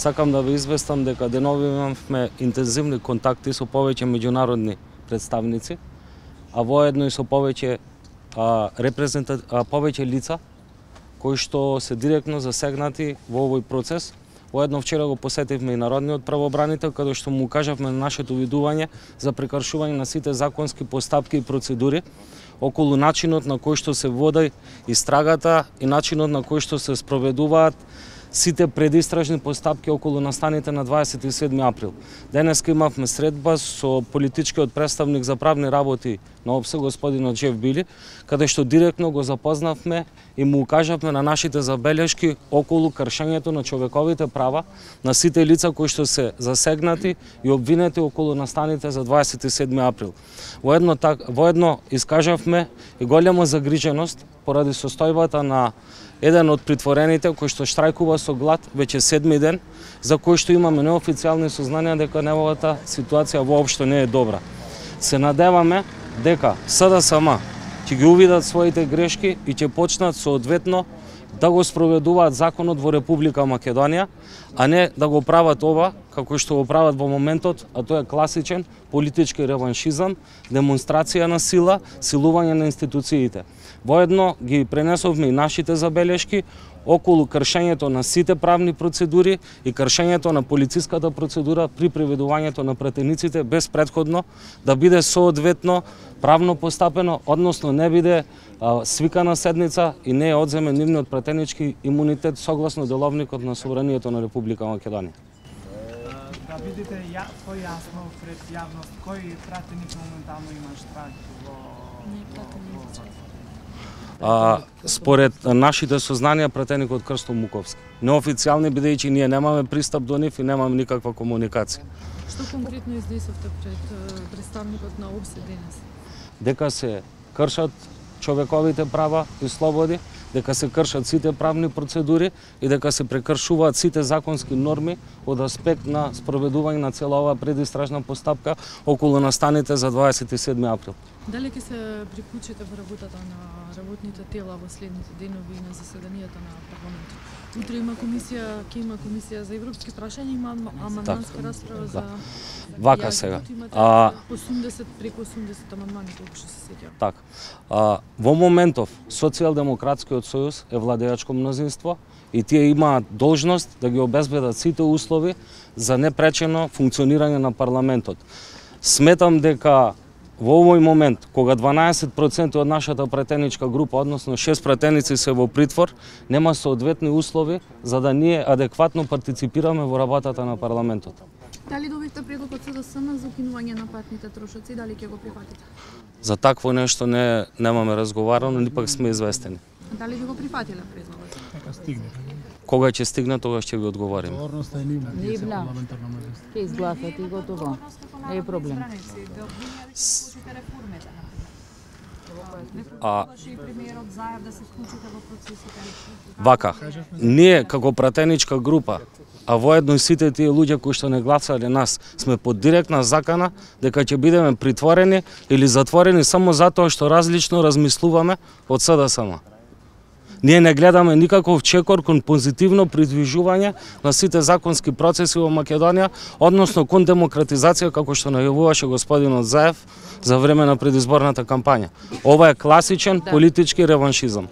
Сакам да ве известам дека денови имавме интензивни контакти со повеќе меѓународни представници, а воедно и со повеќе повеќе лица кои што се директно засегнати во овој процес. Воедно вчера го посетивме и народниот правобранител, каде што му кажавме на нашето видување за прекршување на сите законски постапки и процедури околу начинот на кој што се води истрагата и начинот на кој што се спроведуваат сите предистражни постапки околу настаните на 27 април. Денеска имавме средба со политичкиот представник за правни работи на ОПС, господинот Джеф Били, каде што директно го запознавме и му укажавме на нашите забелешки околу кршењето на човековите права на сите лица кои што се засегнати и обвинети околу настаните за 27 април. Воедно искажавме и голема загриженост поради состојбата на еден од притворените кој што штрајкува со глад веќе 7-ми ден, за кој што имаме неофицијални сознанија дека неговата ситуација воопшто не е добра. Се надеваме дека СДСМ ќе ги увидат своите грешки и ќе почнат соодветно да го спроведуваат законот во Република Македонија, а не да го прават ова како што го прават во моментот, а тоа е класичен политички реваншизам, демонстрација на сила, силување на институциите. Воедно ги пренесовме и нашите забелешки околу кршењето на сите правни процедури и кршењето на полициската процедура при приведувањето на пратениците без претходно да биде соодветно правно постапено, односно не биде свикана седница и не е одземен нивниот пратенички имунитет согласно деловникот на Собранието на Република Македонија. Да видите појасно пред јавност кој пратеник моментално има штрак според нашите сознанија пратеникот Крсто Муковски. Неофицијални бидејќи ние немаме пристап до нив и немаме никаква комуникација. Што конкретно изнесовте пред представникот на ОПС денес? Дека се кршат човековите права и слободи, дека се кршат сите правни процедури и дека се прекршуваат сите законски норми од аспект на спроведување на цела оваа предистражна постапка околу настаните за 27 април. Дали ќе се приклучите во работата на работните тела во следните денови на заседанијата на парламентот? Утре има комисија за европски прашања, има амандманска расправа за... Вака сега. Преку 80 амандмани, колку што се сеќавам. Така. Во моментов Социјалдемократскиот сојуз е владеачко мнозинство и тие имаат должност да ги обезбедат сите услови за непречено функционирање на парламентот. Сметам дека во овој момент, кога 12% од нашата пратеничка група, односно 6 пратеници се во притвор, нема соодветни услови за да ние адекватно партиципираме во работата на парламентот. Дали добивте предлог од СДСМ за укинување на патните трошоци, дали ќе го прифатите? За такво нешто немаме разговарано, ни пак сме известени. Дали би го прифатиле предлогот? Така стигне. Кога ќе стигне, тогаш ќе ви одговориме. Одговорноста е нивна, ние се Нивна. парламентарна мнозинство. Ќе изгласате и готово. Не е проблем. Вака, ние како пратеничка група, а воедно и сите тие луѓе кои што не гласале нас, сме под директна закана дека ќе бидеме притворени или затворени само затоа што различно размислуваме од СДСМ. Ние не гледаме никаков чекор кон позитивно придвижување на сите законски процеси во Македонија, односно кон демократизација како што најавуваше господинот Заев за време на предизборната кампања. Ова е класичен политички реваншизам.